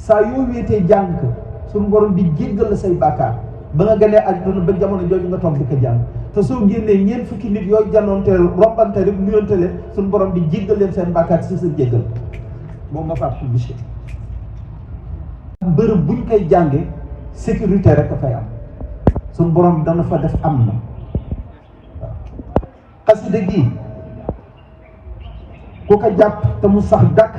saa yoo wéetee jàng ko suñu borom di jéggal la say bàkkaar ba nga gënee àdduna ba jamono jooju nga toog di ko jàng te soo génnee ñeent fukki nit yooyu janoonte rombante rek nuyonte leen suñu borom di jéggal leen seen bàkkaar si sa jéggal moom Mafatokhoul Bichri bërëb buñ koy jànge sécurité rek a fay am suñu borom dana fa def am na waaw xasida gi ku ko jàpp te mu sax dakk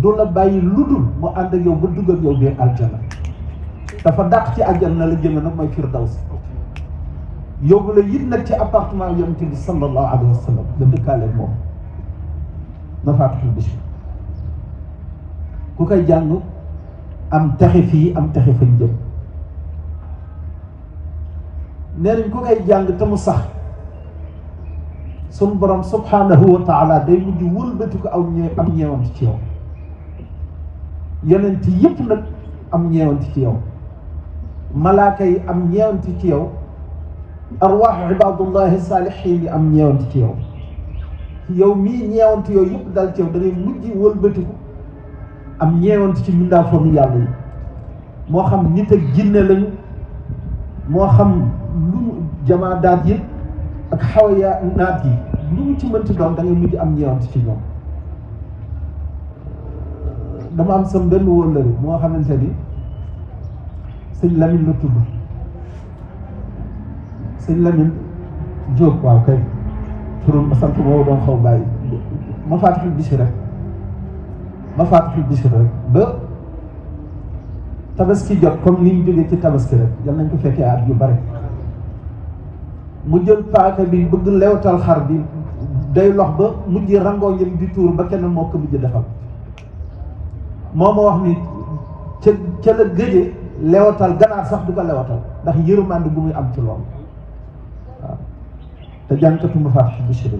du la bàyyi lu dul mu ànd ak yow ba dugg ak yow biir aljana dafa dàq ci aljana la jëme nag mooy firdaws yóbbu la it nag ci appartement yonent bi sallallahu alayhi wa sallam nga dëkkaale ak moom Mafatokhoul Bichri ku koy jàng am texe fii am texe fañ jëm nee nañ ku koy jàng te mu sax sun borom subhanahu wa taala day mujj wëlbati ko aw am ñeewant ci yow yonent yëpp nag am ñeewant ci yow malaaka yi am ñeewant ci yow arwaaxu ibadullahi saalihiin yi am ñeewant ci yow yow mii ñeewant yooyu yëpp dal ci yow da ngay mujj wëlbati ko am ñeewant ci mbindaafoonu yàlla yi moo xam nit ak jinne lañu moo xam lu jamaadaat yi ak xawaya naat yi lu mu ci mënti doon da ngay mujj am ñeewant ci ñoom dama am sam benn wóllëri moo xamante ni sëñ Lamine la tudd sëñ Lamine Diop waaw kay turum sant boobu doon xaw bàyyi Mafatokhoul Bichri rek Mafatokhoul Bichri rek ba tabaski jot comme ni ñu jógee ci tabaski rek yal nañ ko fekkee at yu bare mu jël paaka bi bëgg lewtal xar bi day lox ba mujj rangoo ñëm di tuur ba kenn moo ko mujj defal moo ma wax ni ca la gëjee lewatal ganaar sax du ko lewatal ndax yërmande bu muy am ci loolu waaw te jànkatu Mafatokhoul Bichri la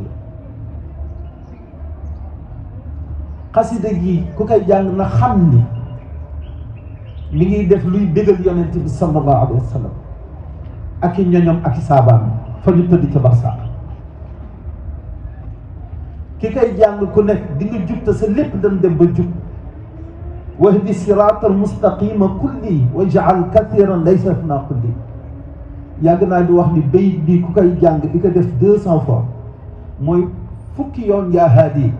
xasida gi ku koy jàng na xam ni mi ngi def luy bégal yonent bi sallallahu alayhi wa sallam ak i ñoñom ak i saabaam fa ñu tëdd ca barsax ki koy jàng ku nekk di nga jub te sa lépp dañ dem ba jub wahdi siraatal mustaqima kulli waj'al kathiran laysa fina kulli yàgg naa di wax ni bayit bi ku koy jàng di ko def 200 fois mooy fukki yoon yaa haadi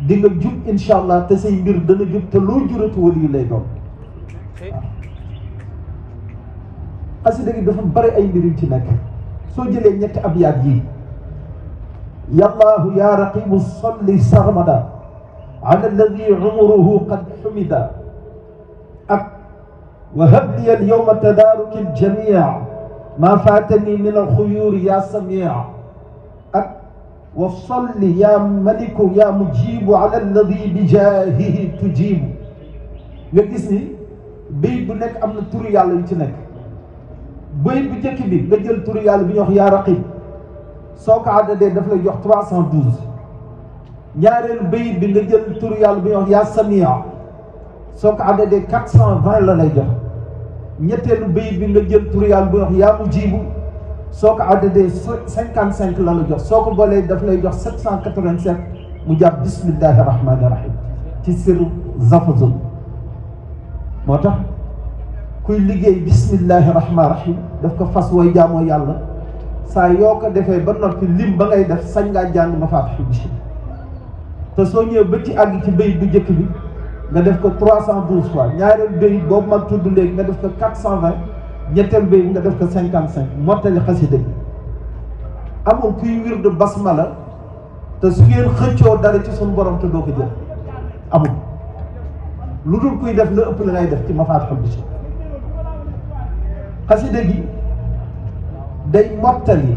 di nga jub incha allah te say mbir dana jub te loo jurati wali lay doon waaw xasida gi dafa bari ay mbir yu ci nekk soo jëlee ñetti abyaat yi yallaahu ya raqibu salli sarmada ala alladi umuruhu qad xumida ak wa habli al yawma tadaruki al jamia ma fatani min al xuyuri ya samia ak wa salli ya maliku ya mujibu ala alladi bi jaahihi tujibu nga gis ni béy bu nekk am na turu yàlla yu ci nekk béy bu njëkk bi nga jël turu yàlla bi ñuy wax yaa raqib soo ko àddadee daf lay jox 312 ñaareelu béy bi nga jël turu yàlla bi ñuy wax yaa samia soo ko àddadee 420 la lay jox ñetteelu béy bi nga jël turu yàlla bi ñuy wax yaa mujibu soo ko àddadee 55 la la jox soo ko boolee daf lay jox 787 mu jàpp bismillahi rahmani rahim ci siru zafazul moo tax kuy liggéey bismillahi rahmani rahim daf ko fas way jaamoo yàlla saa yoo ko defee ba noppi lim ba ngay def sañ ngaa jàng Mafatokhoul Bichri te soo ñëwee ba ci àgg ci béy bu njëkk bi nga def ko 312 fois ñaareel béy boobu mag tudd léegi nga def ko 420 ñetteel béy nga def ko 55 mottali xasida bi amul kuy wirdu basmala te su ngeen xëccoo dara ci suñu borom te doo ko jël amul lu dul kuy def la ëpp la ngay def ci Mafatokhoul Bichri xasida gi day mottali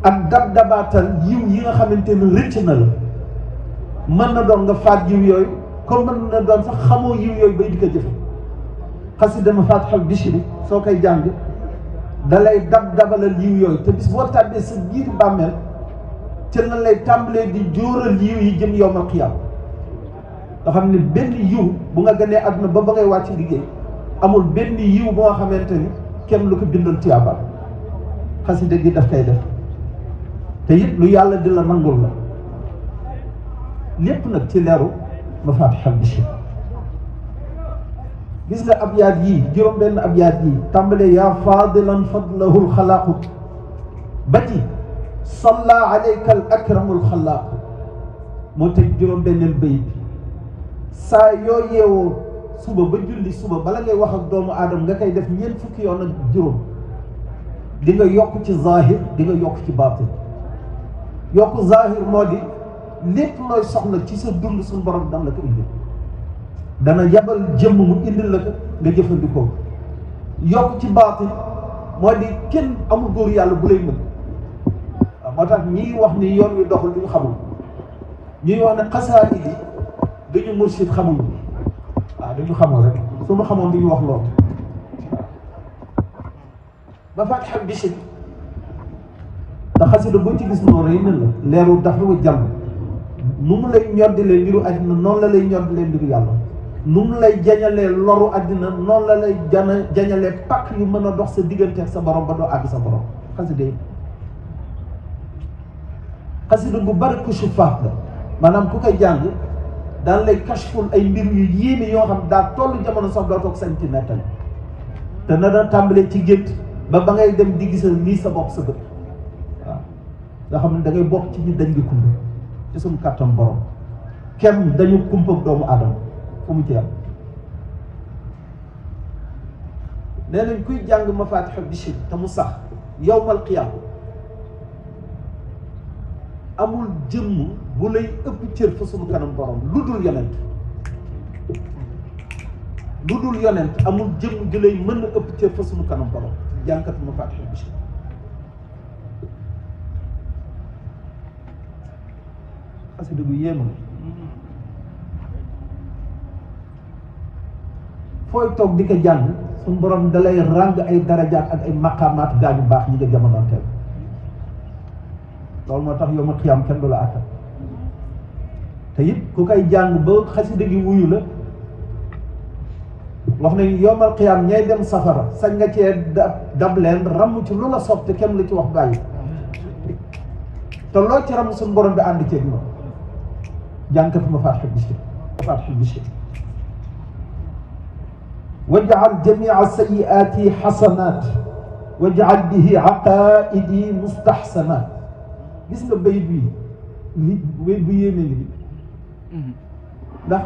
ak dab-dabaatal yiw yi nga xamante ni rëcc na la mën na doon nga faat yiw yooyu comme mën na doon sax xamoo yiw yooyu bay di ko jëfe xasida Mafatokhoul Bichri soo koy jàng da lay dab-dabalal yiw yooyu te bis boo tàbbee sa biir bàmmeel ca na lay tàmbalee di jóoral yiw yi jëm yowmal qiyaam nga xam ne benn yiw bu nga gënee àdduna ba ngay wàcc liggéey amul benn yiw boo xamante ni kenn lu ko bindal tiyaabal xasida gi daf koy def te it lu yàlla di la nangul la lépp nag ci leeru Mafatihul Bichri gis nga abyaat yii juróom benn abyaat yii tàmbalee yaa faadilan fadlahul xalaaqu ba ci salla alayka al akramul xalaaqu moo teg juróom benneel bayit bi saa yoo yeewoo suba ba julli suba bala ngay wax ak doomu aadama nga koy def ñeent fukki yoon ak juróom di nga yokk ci zahir di nga yokk ci baatin yokk zahir moo di lépp looy soxla ci sa dund suñu borom dana la ko indi dana yabal jëmm mu indil la ko nga jëfandikoo yokk ci baatin moo di kenn amul góor yàlla bu lay mën waaw moo tax ñiy wax ni yoon wi doxul duñu xamul ñuy wax ne xasaar yi duñu mursid xamul waaw duñu xamul rek su ma xamoon duñu wax loolu Mafatihul Bichri te xasida boo ci gis noonu rek ne la leeru dafa wa jàll nu mu lay ñoddilee mbiru àddina noonu la lay ñoddilee mbiru yàlla nu mu lay jañalee loru àddina noonu la lay jañalee pakk yu mën a dox sa diggante ak sa borom ba doo àgg sa borom xasida yi xasida bu bari kusufaat la maanaam ku koy jàng daan lay kashful ay mbir yu yéeme yoo xam daa tollu jamono sax doo toog sañ ci nettali te na daan tàmbalee ci gént ba ngay dem di gisal lii sa bopp sa bët waaw nga xam ne da ngay bokk ci ñi dañ di kumpa ci suñu kàttan borom kenn dañu kumpa doomu aadama fu mu ci am nee nañ kuy jàng Mafatihul Bichri te mu sax yawmal qiyaam amul jëmm bu lay ëpp cër fa suñu kanam borom lu dul yonent amul jëmm ju lay mën a ëpp cër fa suñu kanam borom jànkatu Mafatihul Bichri xasida bu yéema fooy toog di ko jàng suñu borom dalay ràng ay darajaat ak ay maqaamaat gaañu baax ñi nga jamonoon teel loolu moo tax yow ma xiyaam kenn du la àttal te it ku koy jàng ba xasida gi wuyu la wax nañu yowmal xiyaam ñay dem safara sañ nga cee dab leen ramm ci lu la sopp te kenn la ci wax bàyyi te loo ci ramm suñu borom bi ànd ceeg moom jànkatu Mafatihul Bichri waj'al jami'a sayyi'ati hasanat waj'al bihi aqaidi mustahsanat gis nga bayit bi bayit bu yéeme ngi ndax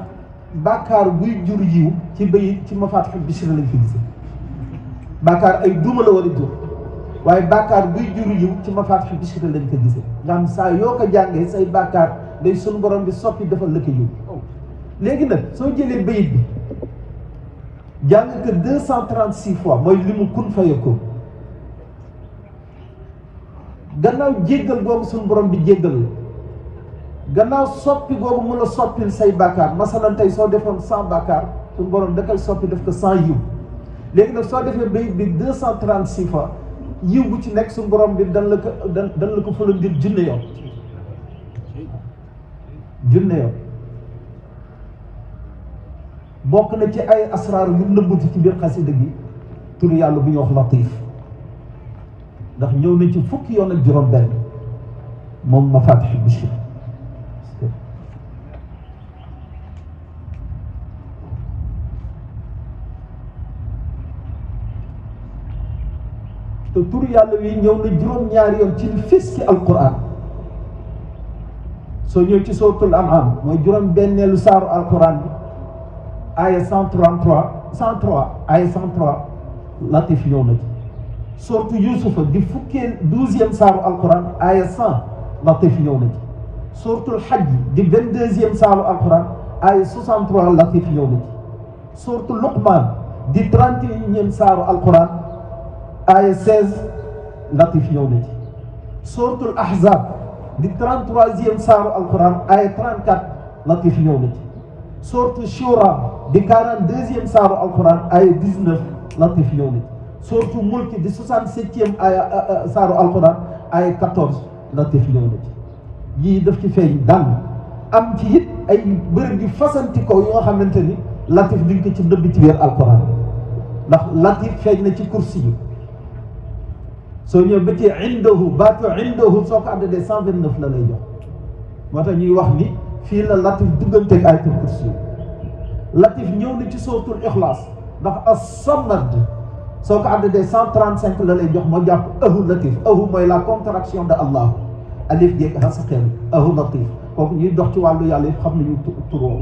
bàkkaar buy jur yiw ci bayit ci Mafatihul Bichri lañ fi gise bàkkaar ay duma la war a jur waaye bàkkaar buy jur yiw ci Mafatihul Bichri lañ ko gise nga xam saa yoo ko jàngee say bàkkaar day sunu borom bi soppi defal la ko yiw léegi nag soo jëlee bayit bi jàng ko 236 fois mooy li mu kun fayakun gannaaw jéggal googu suñu borom bi jéggal la gannaaw soppi googu mu la soppil say bàkkaar masalan tey soo defoon 100 bàkkaar suñu borom da koy soppi def ko 100 yiw léegi nag soo defee bayit bi 236 fois yiw bu ci nekk suñu borom bi dan la ko fëlandil junne yoon bokk na ci ay asraar yu nëbbuti ci biir xasida gi turu yàlla bu ñuy wax latif ndax ñëw na ci fukki yoon ak juróom benn moom Mafatihul Bichri te turu yàlla wi ñëw na juróom-ñaari yoon ci li fis ci alquran soo ñëw ci suratul an'am mooy juróom benneelu saaru alquran bi aya 103 aya 103 latif ñëw na ci surtout Yuusufa di fukkee 12e saaru alquran aya 100 latif ñëw na ci suratul Hajj di 22e saaru alquran aya 63 latif ñëw na ci suratul Luqman di 31e saaru alquran aya 16 latif ñëw na ci suratul Ahzab di 33e saaru alquran aya 34 latif ñëw na ci suratul Shura di 42e saaru alquran aya 19 latif ñëw na ci suratul Mulk di 67e aya saaru alquran aya 14 latif ñëw na ci yii daf ci feeñ daan am ci it ay bërëb yu fasanti ko yoo xamante ni latif duñ ko ci dëbb ci biir alquran ndax latif feeñ na ci kursi yi soo ñëw ba ci indahu baatu indahu soo ko àddadee 129 la lay jox moo tax ñuy wax ni fii la latif dugganteeg ayatul kursi latif ñëw na ci suratul ixlaas ndax as-samad soo ko àddee 135 la lay jox ma jàpp ahu latif ahu mooy la contraction de Allah alif jeeg hasaqeen ahu latif kooku ñuy dox ci wàllu yàlla yëpp xam nañu turoo